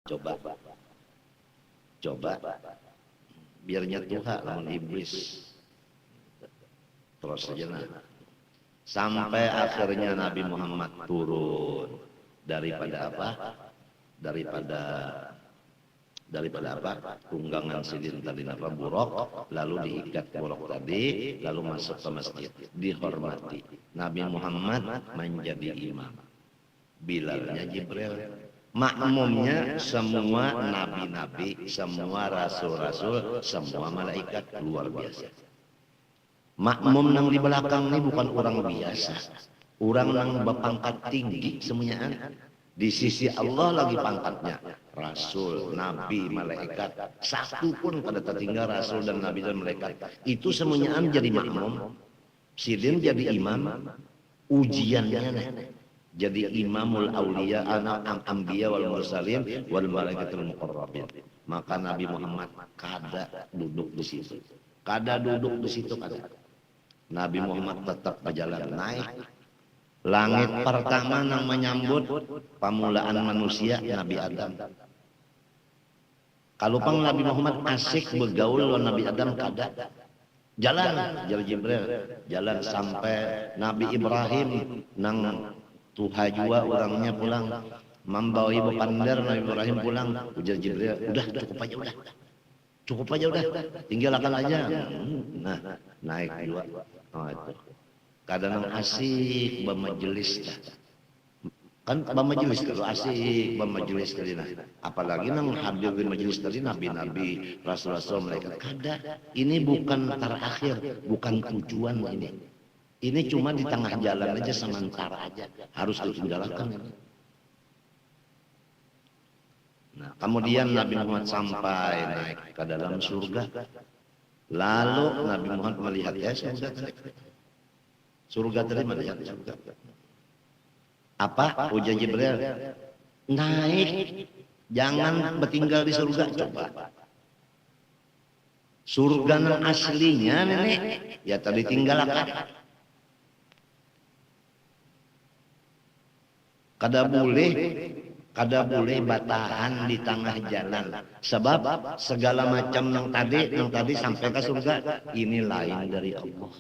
coba coba biarnya Tuhan lawan iblis terus saja nah. Sampai akhirnya Nabi Muhammad turun daripada apa? Daripada apa? Tunggangan sidin tadi apa buruk, lalu diikat buruk tadi, lalu masuk ke masjid, dihormati. Nabi Muhammad menjadi imam. Bilalnya Jibril. Makmumnya semua nabi-nabi, semua rasul-rasul, semua malaikat luar biasa. Makmum nang di belakang ini bukan orang biasa. Orang nang berpangkat tinggi semuanya. Di sisi Allah lagi pangkatnya. Rasul, nabi, malaikat. Satu pun pada tertinggal rasul dan nabi dan malaikat. Itu semuanya jadi makmum. Sidin jadi imam. Ujiannya jadi imamul aulia anak ambiya wal mursalin wal malaikatul muqarrabin. Maka Nabi Muhammad kada duduk di situ. Kada duduk di situ kada. Nabi Muhammad tetap berjalan naik. Langit pertama yang menyambut pamulaan manusia Nabi Adam. Kalau pang Nabi Muhammad asik bergaul dengan Nabi Adam kada. Jalan Jibril, jalan sampai Nabi Ibrahim nang tuha jua orangnya pulang. Membawa ibu pandar Nabi Ibrahim pulang. Ujar Jibril, udah cukup aja udah, tinggalkan aja. Nah, naik dua. Oh, itu. Kadang asik bermajelis. Kan bermajelis kalau asik bermajelis tadi nah. Apalagi nang hadir di majelis tadi nabi-nabi, rasul-rasul mereka. Kada. Ini bukan terakhir, bukan tujuan ini. Ini cuma di tengah jalan aja sementara aja. Harus ditinggalkan. Nah, kemudian Nabi Muhammad sampai naik ke dalam surga. Lalu Nabi Muhammad melihat surga tadi. Surga tadi melihat surga. Apa? Ujar Jibril. Naik. Jangan bertinggal di surga. Coba. Surga yang aslinya nenek. Ya tadi tinggalkan. Kada boleh batahan di tengah jalan. Sebab segala macam yang tadi sampai ke surga ini lain dari Allah.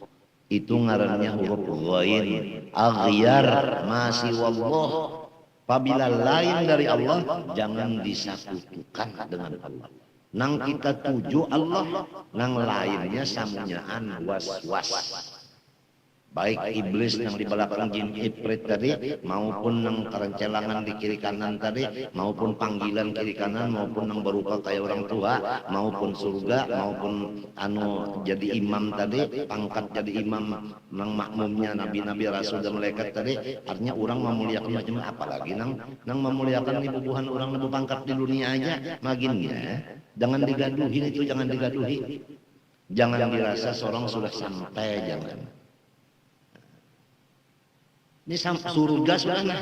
Itu ngarannya huruf ghain, aghyar, masih wallah. Apabila lain dari Allah, jangan disatukan dengan Allah. Nang kita tuju Allah, nang lainnya samunyaan was-was. Baik iblis yang di belakang jin ifrit tadi, maupun yang kerencelangan di kiri kanan tadi, maupun panggilan kiri kanan, maupun yang berupa kayak orang tua, maupun surga, maupun jadi imam tadi, pangkat jadi imam, nang makmumnya nabi-nabi rasul dan malaikat tadi, artinya orang memuliakan macam apalagi nang memuliakan ibu-ibuhan orang lebih pangkat di dunia aja, maginnya, jangan digaduhi itu, jangan digaduhi, jangan dirasa seorang sudah sampai, jangan. Ini surga sudah.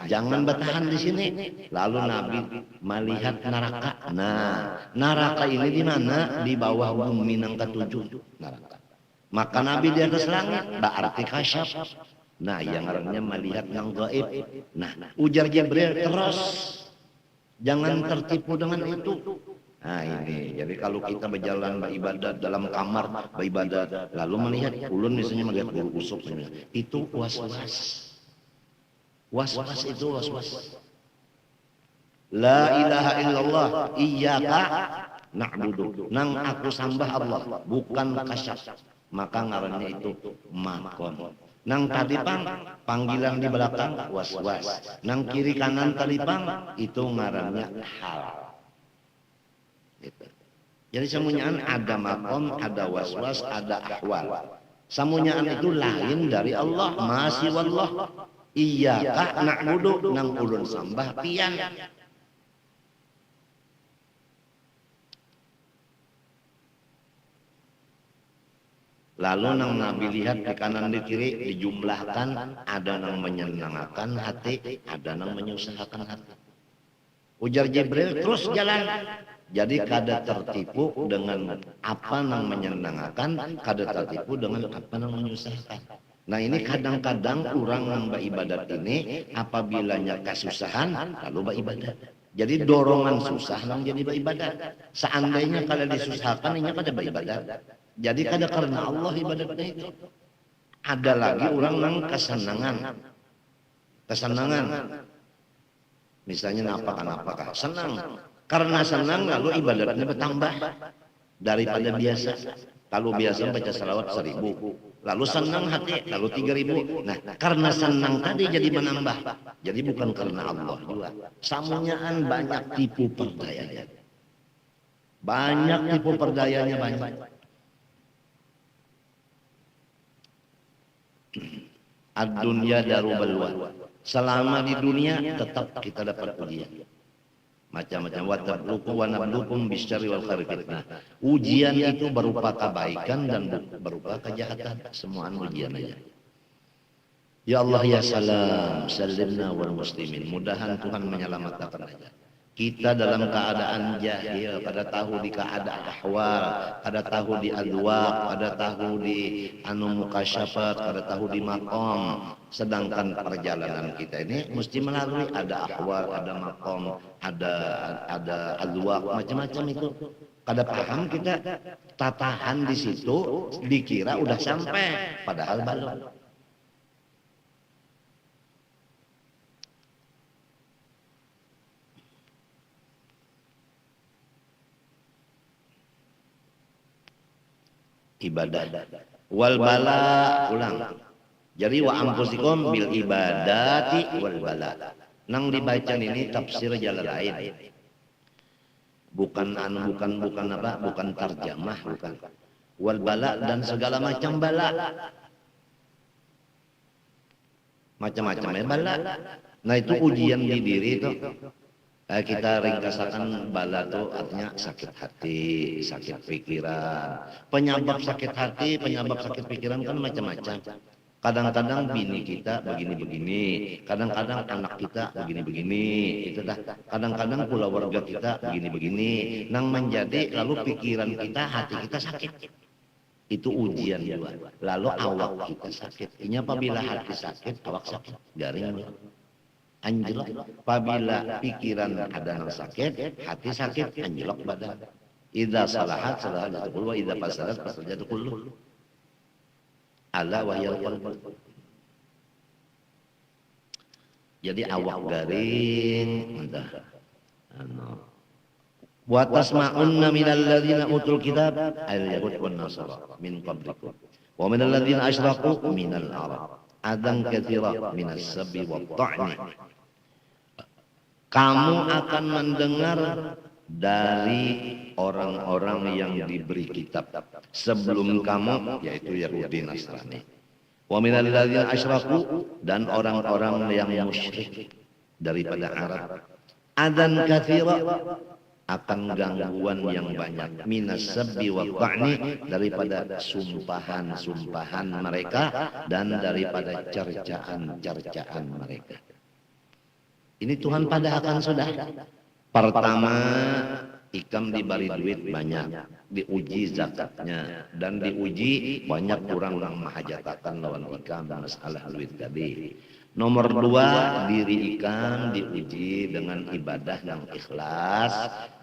Jangan bertahan di sini. Lalu Nabi melihat neraka. Nah, neraka ini di mana? Di bawah bumi yang ketujuh. Neraka. Maka Nabi di atas langit, berarti kasyaf. Nah, yang artinya melihat yang gaib. Nah, ujar Jibril terus. Jangan tertipu dengan itu. Nah ini, jadi kalau kita berjalan beribadat dalam kamar beribadat, lalu melihat ulun misalnya melihat bulu usuk, itu was-was. Was-was itu was-was. La ilaha illallah, iyyaka na'budu. Nang aku sembah Allah, bukan kasyaf. Maka ngarannya itu makom. Nang tadi panggilan di belakang was-was. Nang kiri kanan tadi itu ngarannya hal. Jadi semuanya ada makom, ada was-was, ada ahwal. Semuanya itu lain dari Allah, masih wallah. Iyyaka na'budu nang ulun sembah pian. Lalu nang Nabi lihat di kanan di kiri dijumlahkan, ada nang menyenangkan hati, ada nang menyusahkan hati. Ujar Jibril terus jalan. Jadi kada tertipu dengan apa yang menyenangkan, kada tertipu dengan apa yang menyusahkan. Nah ini kadang-kadang orang nambah ibadat ini apabila kesusahan lalu ibadat. Jadi dorongan susah nang jadi ibadat. Seandainya kalau disusahkan ini kada ibadat. Jadi kada karena Allah ibadatnya itu. Ada lagi orang nang kesenangan. Kesenangan. Misalnya napakah senang. Karena senang lalu ibadatnya bertambah daripada biasa. Kalau biasa baca salawat 1000, lalu senang hati lalu 3000. Nah, karena senang tadi jadi menambah. Jadi bukan karena Allah juga. Samunyaan banyak tipu perdayanya. Banyak tipu perdayanya banyak. Ad-dunya daru balwa. Selama di dunia tetap kita dapat ujian. Macam-macam watabluku wa nablukum bisyarri wal khairi fitnah. Ujian itu berupa kebaikan dan berupa kejahatan. Semuaan ujian aja. Ya Allah ya salam, salimna wal muslimin. Mudahan Tuhan menyelamatkan aja. Kita dalam keadaan jahil, pada tahu di keadaan ahwal, pada tahu di adwaq, pada tahu di mukasyafat, pada tahu di maqam. Sedangkan perjalanan kita ini mesti melalui ada ahwal, ada maqam, ada adwaq, macam-macam itu. Kada paham kita tatahan di situ, dikira udah sampai, padahal belum. Ibadah wal bala ulang. Jadi wa ampusikum bil ibadati wal bala. Nang dibaca ini tafsir Jalalain. Bukan bukan tarjamah, bukan. Wal bala dan segala macam bala. Macam-macamnya bala. Nah itu ujian di diri itu. Kita ringkasakan bala itu artinya sakit hati, sakit pikiran. Penyebab sakit hati, penyebab sakit pikiran kan macam-macam. Kadang-kadang bini kita begini-begini, kadang-kadang anak kita begini-begini, itu dah. Kadang-kadang pula warga kita begini-begini. Nang menjadi lalu pikiran kita, hati kita sakit. Itu ujian juga. Lalu awak kita sakit. Ini apabila hati sakit, awak sakit, garing. Anjlok, apabila pikiran ada yang sakit, hati sakit, anjlok badan. Idza salahat salahat kullu wa idza fasadat fasadat kullu. Ala wahyal qalb. Jadi awak garing, entah. Wa tasma'unna minal ladzina utul kitab al-yahud wan nasara min qablikum. Wa minal ladzina asyraku minal arab. Adan katsira minas sabbi wat ta'ni. Kamu akan mendengar dari orang-orang yang diberi kitab sebelum kamu, yaitu Yahudi Nasrani. Wa minal ladzina asyraku, dan orang-orang yang musyrik daripada Arab. Adzan katsira, akan gangguan yang banyak. Minas sabbi wa ta'ni, daripada sumpahan-sumpahan mereka dan daripada cercaan-cercaan mereka. Ini Tuhan pada akan sudah. Pertama, ikam diberi duit banyak, diuji zakatnya, dan diuji banyak orang menghajatakan lawan ikam masalah duit tadi. Nomor 2, diri ikam diuji dengan ibadah yang ikhlas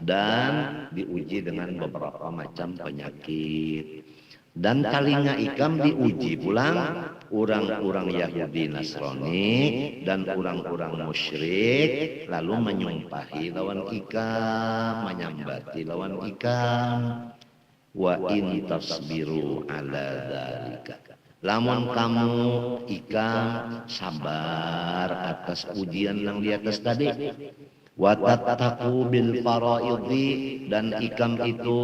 dan diuji dengan beberapa macam penyakit. Dan talinya ikam diuji pulang orang-orang Yahudi Nasrani dan orang-orang musyrik lalu menyumpahi lawan ikam, menyambati lawan ikam. Wa in tasbiru ala dzalika, lamun kamu ikam sabar atas ujian yang di atas tadi. Wa tattaqu bil faraidhi, dan ikam itu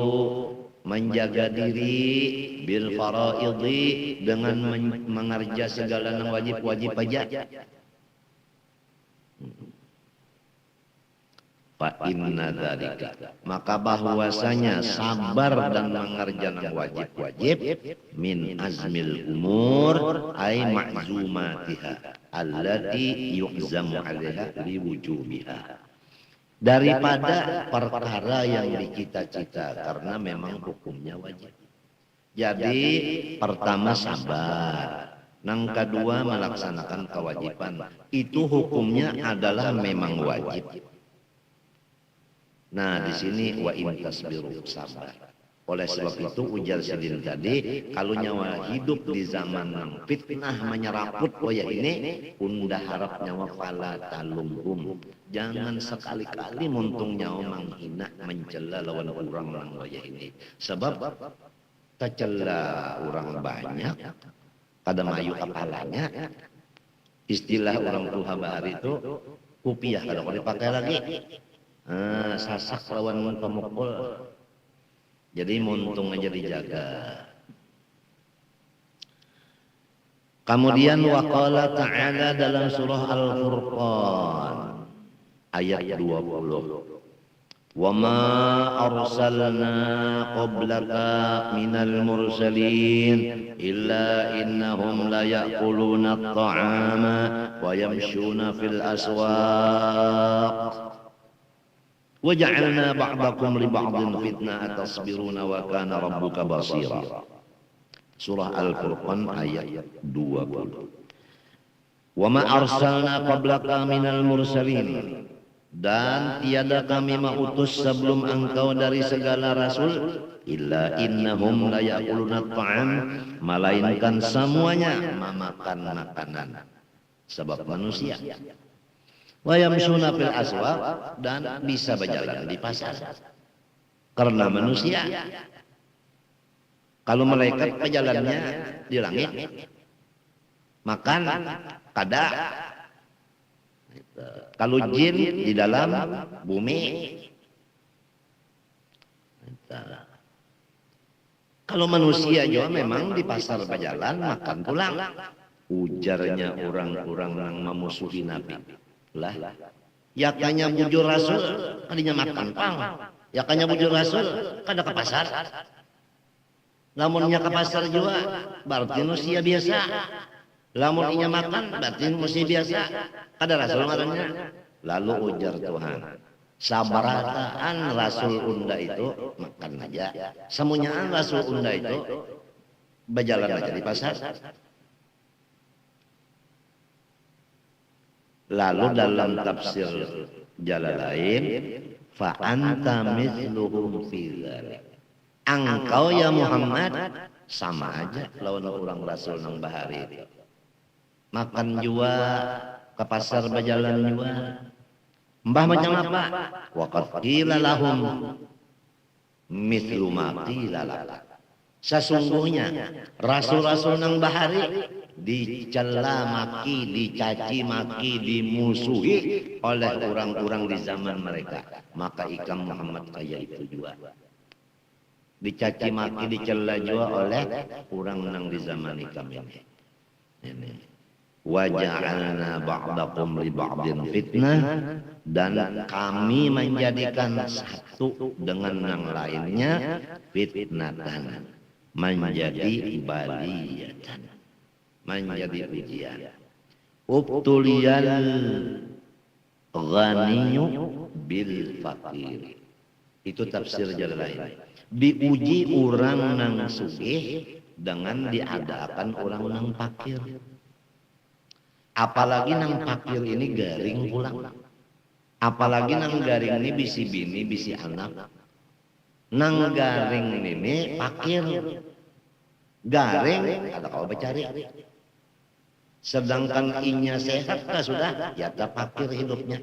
menjaga diri bil faraidhi, dengan mengerja segala yang wajib-wajib aja. Fa inna dzalika, maka bahwasanya sabar dan mengerjakan wajib-wajib min azmil umur ay ma'zumatiha allati yu'zamu 'alaiha liwujubiha, daripada perkara yang dicita-cita karena memang hukumnya wajib. Jadi pertama sabar, Nang kedua melaksanakan kewajiban. Itu hukumnya adalah memang wajib. Nah, di sini wa in tasbiru sabar. Oleh sebab itu ujar Sidin tadi, kalau nyawa hidup di zaman nang fitnah menyeraput waya ini, unda harap nyawa fala talumhum. Jangan sekali-kali muntung nyawa menghina mencela lawan orang nang waya ini. Sebab kecela orang banyak, kada mayu kepalanya. Istilah orang tua bahari itu kupiah kada kau dipakai lagi. Sasak lawan pemukul. Jadi muntung aja dijaga. Kemudian waqala ta'ala dalam surah Al-Furqan ayat 20. Wa ma arsalna qablaka minal mursalin illa innahum la ya'kuluna at-ta'ama wa yamshuna fil aswaq. وَجَعَلْنَا بَعْضَكُمْ لِبَعْضٍ فِتْنَةً أَتَصْبِرُونَ وَكَانَ رَبُّكَ بَصِيرًا. Surah Al-Furqan ayat 20. وَمَا أَرْسَلْنَا قَبْلَكَ مِنَ الْمُرْسَلِينَ. Dan tiada kami mengutus sebelum engkau dari segala rasul illa innahum la ya'kuluna at-ta'am, melainkan semuanya memakan makanan. Sebab manusia. Wa yamshuna fil aswaq, dan bisa berjalan di pasar karena manusia. Kalau malaikat berjalannya di langit, makan kada. Kalau jin di dalam bumi. Kalau manusia juga memang di pasar berjalan makan pulang. Ujarnya orang-orang yang memusuhi Nabi. Lah, yakanya bujur rasul kadinya makan pang, yakanya bujur rasul kada ke pasar. Lamunnya ke pasar juga berarti manusia biasa. Lamun inya makan berarti manusia biasa. Kada rasul ngarannya. Lalu ujar Tuhan, sabarataan rasul unda itu makan aja, semuanya rasul unda itu berjalan aja di pasar. Lalu dalam tafsir Jalalain, fa anta mithluhum fi dzalik. Engkau ya Muhammad sama aja lawan orang rasul nang bahari itu. Makan jua, ke pasar berjalan jua. Mbah macam apa? Wa qad qila lahum mithlu ma qila lak. Sesungguhnya rasul-rasul nang bahari dicela maki, dicaci maki, dimusuhi oleh orang-orang di zaman mereka. Maka ikam Muhammad kaya itu juga. Dicaci maki, dicela juga oleh orang nang di zaman ikam ini. Ini. Wa ja'alna ba'dakum li ba'din fitnah, dan kami menjadikan satu dengan yang lainnya fitnatan, menjadi baliyatan, menjadi ujian. Ubtuliyal ghaniyu bil fakir. Itu tafsir Jalalain. Diuji orang nang sugih dengan diadakan orang nang fakir. Apalagi nang fakir ini garing pulang. Apalagi nang garing ini bisi bini, bisi anak. Nang garing ini fakir. Garing ada kau bercari. Sedangkan inya sehat kah sudah, ya tak fakir hidupnya.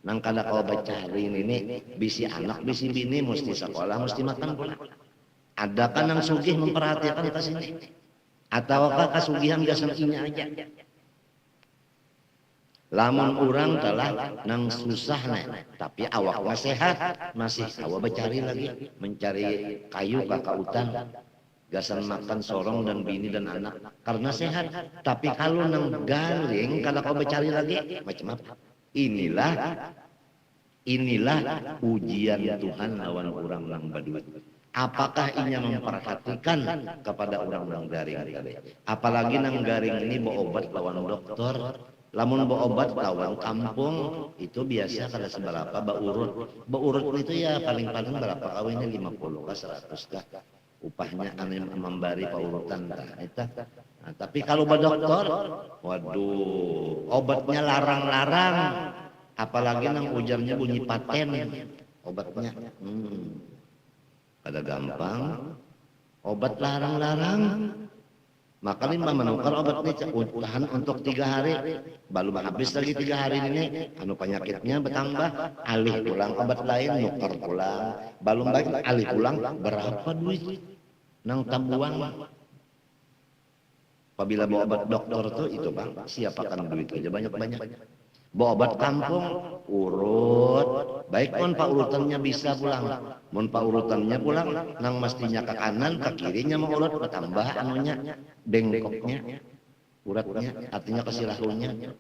Nang kada kau bercari ini, bisi anak, bisi bini, mesti sekolah, mesti makan pula. Adakah nang sugih memperhatikan ke sini? Ataukah kasugihan gasan inya aja? Lamun orang telah nang susah tapi awaknya sehat, masih awak bercari lagi, mencari kayu kakak hutan. Gasan makan sorong dan bini dan anak karena sehat. Tapi kalau nang garing kalau kau bercari lagi macam apa? Inilah ujian Tuhan lawan orang nang badut. Apakah inya memperhatikan kepada orang nang garing tadi? Apalagi nang garing ini bawa obat lawan dokter. Lamun bawa obat lawan kampung itu biasa kada seberapa baurut. Baurut itu ya paling-paling berapa kawinnya 50 kah 100 kah. upahnya anu memberi paurutan tah eta. Nah, tapi kalau dokter, waduh, obatnya larang-larang, apalagi nang ujarnya bunyi paten obatnya. Kada gampang, obat larang-larang. Maka lima menukar obat ini tahan untuk 3 hari, belum habis lagi 3 hari ini, anu penyakitnya bertambah, alih pulang obat lain, nukar pulang, belum baik alih pulang, berapa duit nang tabuang. Apabila bawa obat dokter tuh itu bang, siapakan duit aja banyak-banyak. Bawa obat kampung, urut, baik pun pak urutannya bisa pulang, mun pak urutannya pulang, nang mestinya ke kanan, ke kirinya mau urut, bertambah anunya, bengkoknya, uratnya, artinya kesilahunya.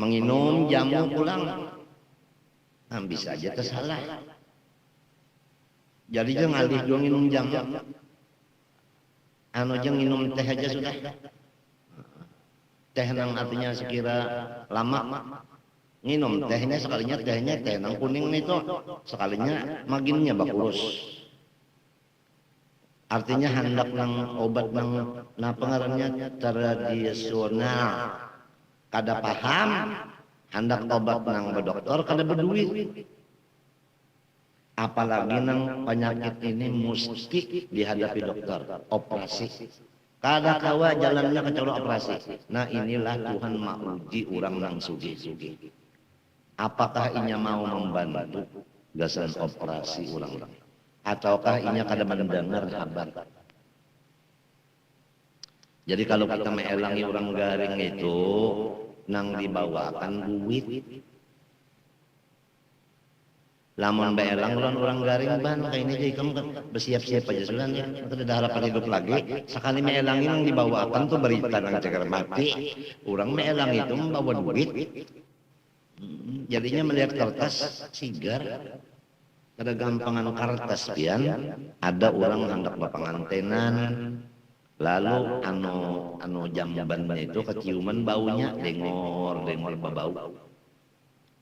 Menginum jamu pulang, nah, bisa aja tersalah. Jadi jangan alih dong minum jamu, anu aja minum teh aja sudah. Teh nang artinya sekira lama nginum tehnya sekalinya teh nang kuning itu sekalinya maginnya bakulus. Artinya hendak nang obat nang pengarannya tradisional. Kada paham hendak obat nang bedokter kada berduit. Apalagi nang penyakit ini mesti dihadapi dokter, operasi. Kada kawa jalannya kecuali operasi. Nah inilah Tuhan mauji orang nang sugi-sugi. Apakah inya mau membantu gasan operasi orang? Ataukah inya kada mendengar kabar? Jadi kalau kita meelangi orang garing itu, nang dibawakan duit. Lamun beelang orang garing ban kayak ini jadi kamu kan bersiap-siap aja sudah ya, kita ada harapan hidup lagi. Sekali meelangin yang dibawakan tuh berita nang ceker mati. Orang meelang itu membawa duit. Jadinya melihat kertas sigar, ada gampangan kertas pian, ada orang hendak bapangantenan, lalu anu jambannya itu keciuman baunya dengor babau.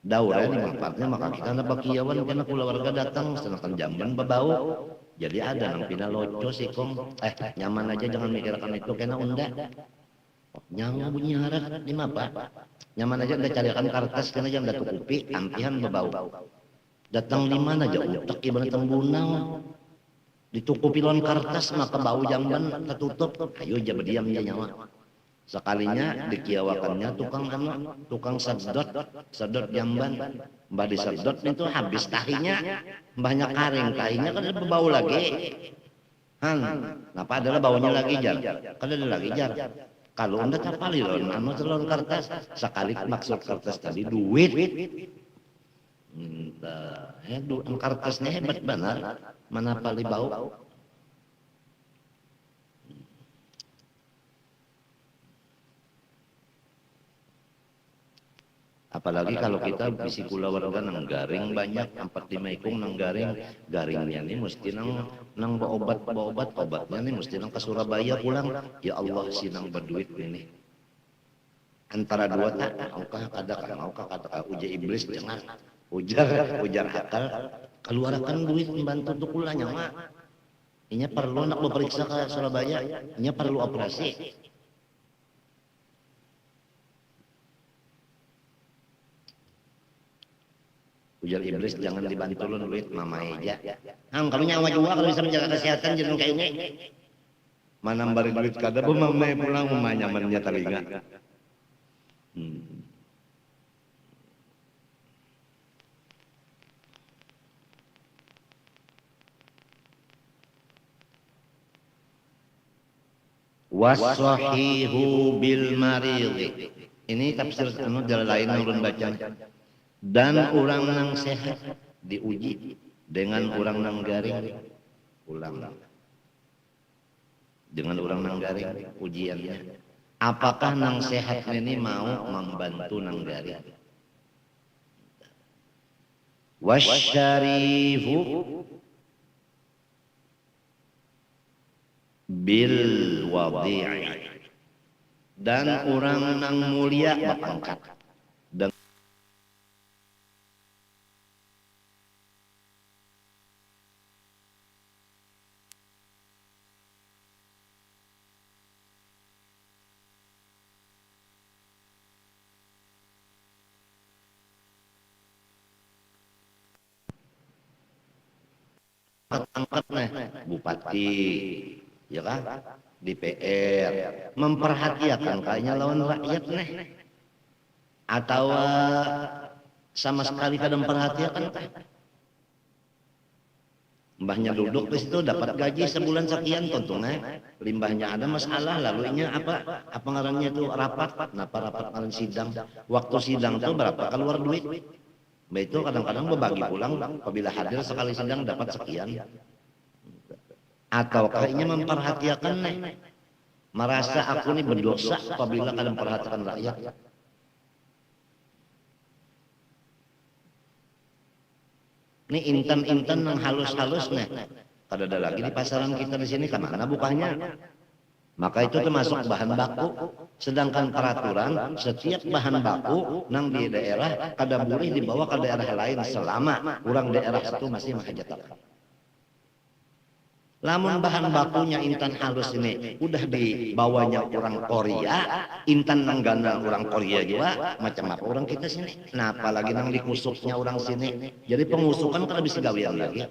Daurah di manfaatnya maka kita nak bakiawan karena keluarga datang sedangkan jamban babau. Jadi ada nang pina loco sih kong. Nyaman aja jangan mikirkan itu kena unda. Nyawa bunyi harap di mapa. Nyaman aja udah carikan kertas kena jam dah tukupi ampihan babau. Datang di mana aja utak ibarat tembunau. Ditukupi lawan kertas maka bau jamban tertutup. Ayo aja berdiam dia nyawa. Sekalinya dikiawakannya tukang sedot jamban, mbah disedot itu habis tahinya, banyak karing tahinya kan ada bau lagi, napa adalah baunya lagi jar, kan ada lagi jar. Kalau anda tapali lon, telur kertas, sekali maksud kertas tadi duit, kertasnya hebat benar, mana pali bau. Apalagi kalau kita bisi kula warga nang garing banyak 4-5 ikung nang garingnya nih mesti nang obatnya nih mesti nang ke Surabaya pulang. Ya Allah sinang berduit ini. Antara dua tak maukah kata ujar iblis jangan ujar akal keluarkan duit membantu untuk kula nyawa. Inya perlu nak beperiksa ke Surabaya, inya perlu operasi. Ujar iblis jangan dibantu lu duit mama aja. Kamu nyawa juga kalau bisa menjaga kesehatan jangan kayak ini. Mana bari duit kada mama pulang mama nyamannya telinga. Wasahihu bil marid. Ini tafsir jalan lain urun bacanya. Dan orang nang sehat diuji dengan orang nang garing ulang dengan orang nang garing ujiannya apakah nang sehat ini mau membantu nang garing. Wasyarifu bil wadi'i dan orang nang mulia bapangkat angkat nih bupati, ya kan, DPR, memperhatikan kayaknya lawan rakyat nih, atau sama sekali kadang perhatikan teh. Mbahnya duduk di situ dapat gaji sebulan sekian tentunya, limbahnya ada masalah lalu ini apa ngarannya itu rapat, kenapa rapat ngaran sidang, waktu sidang tuh berapa keluar duit, mbak itu kadang-kadang berbagi pulang apabila hadir sekali sidang dapat sekian, atau kayaknya memperhatikan nih, merasa aku ini berdosa apabila kadang perhatikan rakyat. Ini intan-intan yang halus-halus nih. Kada ada lagi di pasaran kita di sini, kemana bukanya? Maka itu termasuk bahan baku. Sedangkan peraturan setiap bahan baku nang di daerah kada boleh dibawa ke daerah lain selama orang daerah itu masih menghajatkan. Lamun bahan bakunya intan halus ini udah dibawanya orang Korea, intan nanggana orang Korea juga, macam apa orang kita sini. Nah apalagi nang dikusuknya orang sini. Jadi pengusukan kan bisa gawian lagi.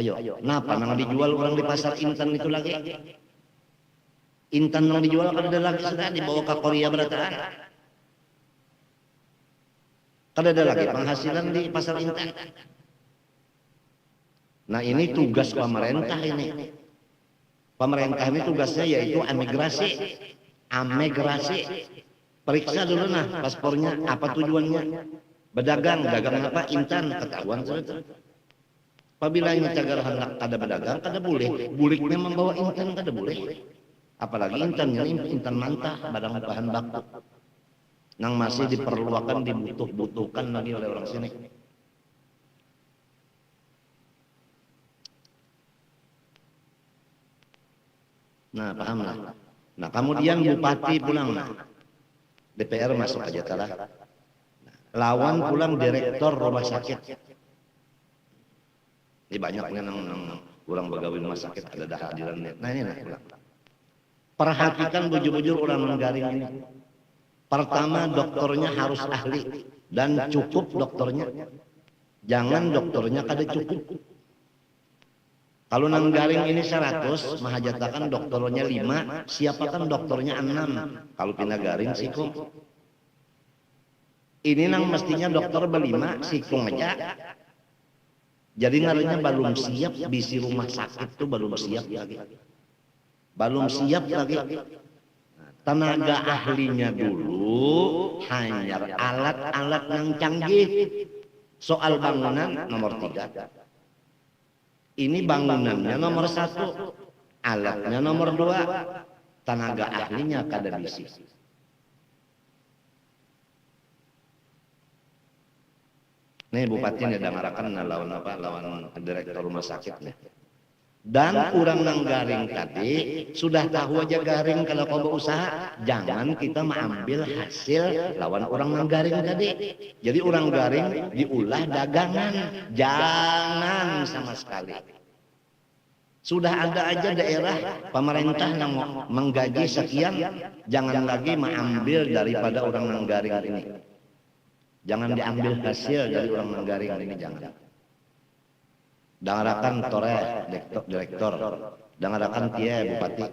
Ayo, kenapa nang dijual orang di pasar intan itu lagi? Intan nang dijual kan ada lagi sudah dibawa ke Korea berataan. Kan ada lagi penghasilan di pasar intan. Nah ini tugas pemerintah ini. Pemerintah ini tugasnya yaitu emigrasi. Periksa dulu nah paspornya, apa tujuannya. Berdagang, dagang apa, intan, ketahuan sudah. Apabila ini cagar hendak ada berdagang, kada boleh. Buliknya membawa intan, kada boleh. Apalagi intannya ini intan mentah, barang bahan baku. Nang masih diperlukan, dibutuhkan lagi oleh orang sini. Nah, paham lah. Nah, kemudian bupati pulang. DPR masuk aja telah. Lawan pulang direktur rumah sakit. Ini banyaknya nang orang pegawai rumah sakit ada dah hadirannya. Nah, ini pulang. Perhatikan bujur-bujur orang menggaring ini. Pertama, dokternya harus ahli dan cukup dokternya. Jangan dokternya kada cukup. Kalau nang garing ini 100, mahajatakan dokternya 5, siapakan dokternya 6. Kalau pindah garing sikung. Ini nang mestinya dokter berlima, sikung aja. Jadi ngaruhnya belum siap, bisi rumah sakit itu belum siap lagi. Belum siap lagi. Tenaga ahlinya dulu, hanya alat-alat yang canggih. Soal bangunan nomor 3. Ini bangunannya nomor 1, alatnya nomor 2, tenaga ahlinya kada bisi. Nih bupati nih dangarakan lawan direktur rumah sakit nih. Dan kurang nang garing tadi sudah tahu aja garing kalau kau berusaha, jangan kita mengambil hasil lawan orang nang garing tadi. Jadi orang garing diulah dagangan, jangan sama sekali. Sudah ada aja daerah pemerintah yang menggaji sekian, jangan lagi mengambil daripada orang nang garing ini. Jangan diambil hasil dari orang nang garing ini, jangan. Dangarakan tore direktur, dangarakan tie bupati.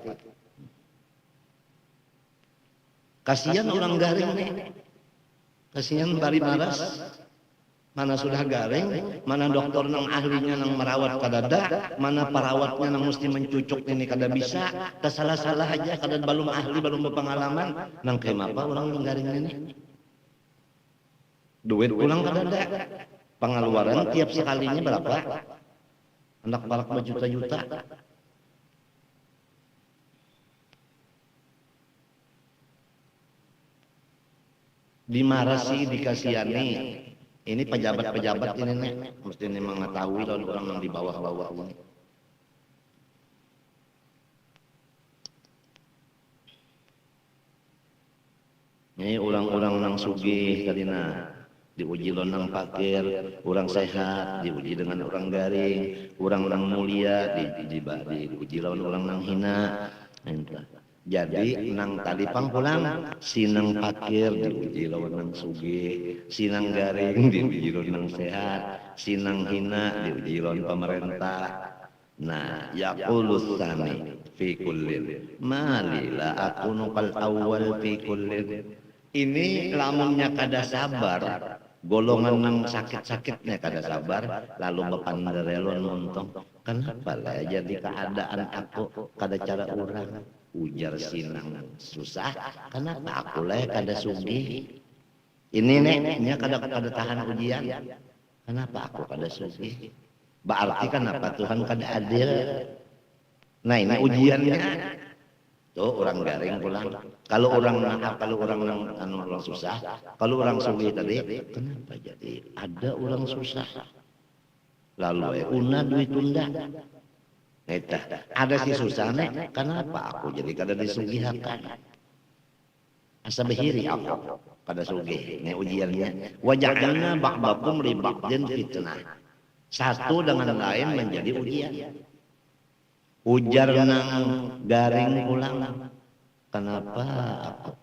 Kasihan orang garing nih, kasihan bari maras. Mana sudah garing, mana dokter nang ahlinya nang merawat kadada, mana perawatnya nang mesti mencucuk ini kada bisa, kesalah-salah aja kada belum ahli, belum berpengalaman, nang kayak apa orang nang garing ini. Duit pulang kadada, pengeluaran tiap sekalinya berapa? Anak balak berjuta-juta. Dimarasi, dikasihani. Ini pejabat-pejabat ini nih, mesti ini mengetahui lawan orang yang di bawah-bawah ini. Ini orang-orang nang sugih kadina diuji lonang pakir, orang sehat diuji dengan orang garing, orang-orang mulia diuji lawan orang nang hina. Jadi nang tadi pangpulang sinang pakir diuji lawan nang sugih, sinang garing diuji lawan nang sehat, sinang hina diuji lawan pemerintah. Nah, yaqulu tsani fi kullin malila akunu kal awwal fi kullin. Ini lamunnya kada sabar, golongan nang sakit-sakitnya kada sabar, lalu bepandarelon montong. Kenapa lah jadi keadaan aku kada cara orang? Ujar sinang susah, kenapa aku lah kada sugih? Ini nya kada kada tahan ujian. Kenapa aku kada sugih? Berarti kenapa Tuhan kada adil? Nah ini ujiannya. Tuh orang garing pulang. Kalau orang orang susah, kalau orang sugih tadi, kenapa jadi ada orang susah? Lalu una duit tunda. Eta, ada si susah nih, kenapa aku jadi kada disugihakan? Asa behiri aku kada sugih. Nih ujiannya. Waja'alna ba'dakum li ba'din fitnah. Satu dengan lain menjadi ujian. Ujar nang garing pulang. Kenapa aku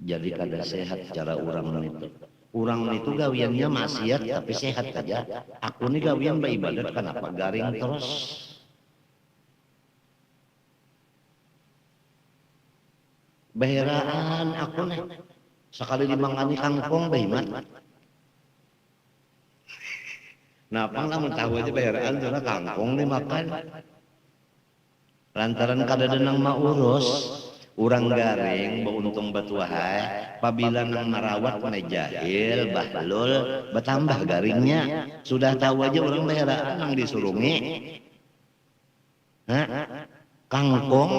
jadi kada sehat cara orang itu? Orang itu gawiannya maksiat tapi sehat aja. Aku nih gawian beribadat kenapa garing terus? Baheraan aku nih sekali dimangani kangkong bahimat. Nah, pang tahu aja baheraan karena kangkong nih makan. Lantaran kada denang maurus, urang garing beuntung batuahai, pabila nang marawat kena jahil, bahlul, bertambah garingnya. Sudah tahu aja orang baheraan nang disurungi. Kangkong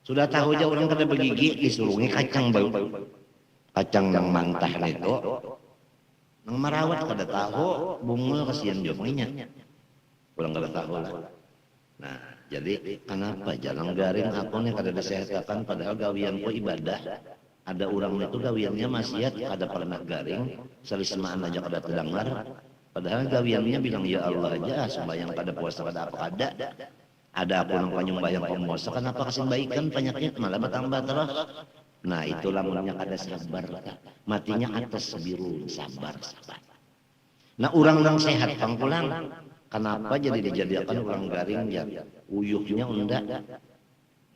sudah tahu aja orang kada begigi disurungi kacang bau. Kacang yang mantah itu. Nang marawat kada tahu, bungul kasihan jominya. Orang kada tahu lah. Nah, jadi kenapa jalan garing aku nih kada disehatkan padahal gawianku ibadah. Ada orang itu gawiannya maksiat kada pernah garing, selismaan aja kada terdengar. Padahal gawiannya bilang ya Allah aja, sembahyang kada puasa kada apa kada. Ada aku nang panyumbayang pemuasa, kenapa kasih baikan penyakit malah bertambah terus. Nah itulah namanya kada sabar. Matinya atas biru sabar. Nah orang nang sehat pangpulang. Kenapa jadi dijadikan orang garing ya? Uyuhnya unda.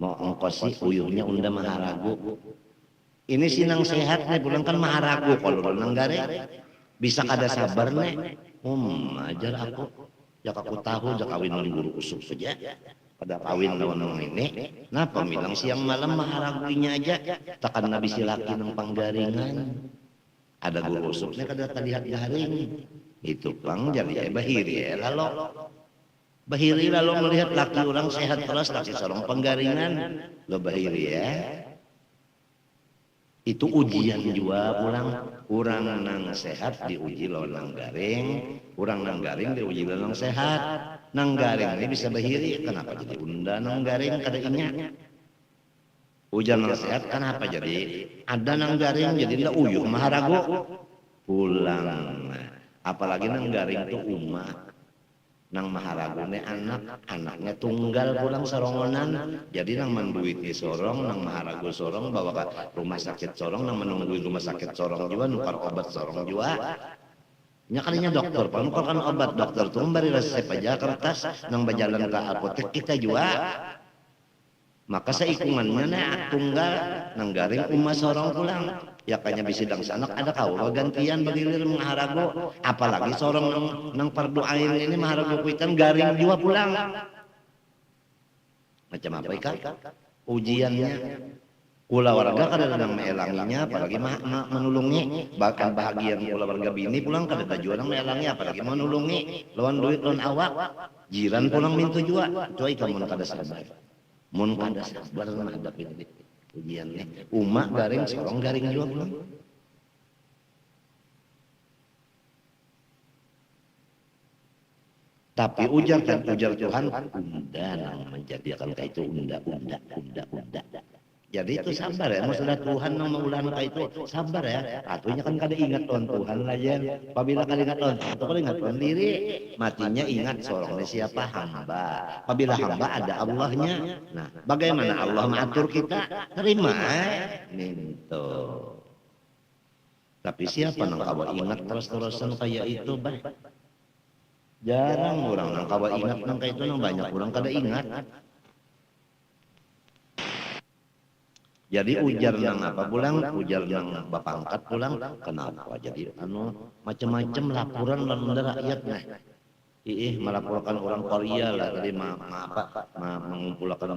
Mau ongkosi uyuhnya unda maharagu. Ini sinang sehat nih pulang kan maharagu kalau nang garing. Bisa kada sabar nih. Ajar aku. Jak aku tahu jak kawin dengan guru usuk saja. Pada kawin lawan ini. Nah pemilang siang malam maharaguinya aja. Takkan nabi silaki nang panggaringan. Ada guru usuknya kada terlihat garing. Itu pang jadi bahiri bahiri lalu melihat laki orang sehat terus laki seorang penggaringan lo bahiri ya. Itu ujian juga orang nang sehat diuji lawan nang garing, orang nang garing diuji lawan nang sehat. Nang garing ini bisa bahiri, kenapa jadi unda nang garing kada ingat. Ujian nang sehat kenapa jadi ada nang garing jadi ndak uyuh maharagu pulang. Apalagi nang garing itu umat. Nang maharagu ne anaknya tunggal pulang sorongonan. Jadi nang menduiti sorong, nang maharagu sorong, bawa ke rumah sakit sorong, nang menungguin rumah sakit sorong juga, nukar obat sorong juga. Nya kalinya dokter, panukarkan obat dokter tuh memberi resep aja kertas, nang berjalan ke apotek kita juga. Maka seikungannya nek tunggal nang garing umat sorong pulang. Ya kayaknya bisidang sanak ada kaulah gantian bagilir maharago. Apalagi sorong nang pardoain ini maharago kuitan garing juga pulang. Macam apa ikan? Ujiannya. Kula warga kada nang meelanginya, apalagi menulungi. Bahkan bahagian kula warga bini pulang kada tajuan nang meelangi, apalagi menulungi. Lawan duit lawan awak. Jiran pulang mintu juga. Coy kamu kada sabar. Mun kada sabar menghadapi ujiannya. Umat garing sorong garing juga belum. Tapi ujar Tuhan unda nang menjadikan itu unda. Jadi itu sabar ya, sudah Tuhan nama ulah ka itu sabar ya. Atunya kan kada ingat Tuhan lah ya. Apabila kada ingat Tuhan, itu kada ingat Tuhan diri. Matinya ingat seorang siapa hamba. Apabila hamba ada Allahnya. Nah, bagaimana Allah mengatur kita? Terima minto. Tapi siapa nang kawa ingat terus-terusan kayak itu, bah? Jarang orang nang kawa ingat nang kayak itu nang banyak orang kada ingat. Jadi ujar nang apa pulang, ujar nang bapak angkat pulang, kenapa? Jadi macam-macam laporan dari rakyat nah. Melaporkan orang Korea lah tadi mengumpulkan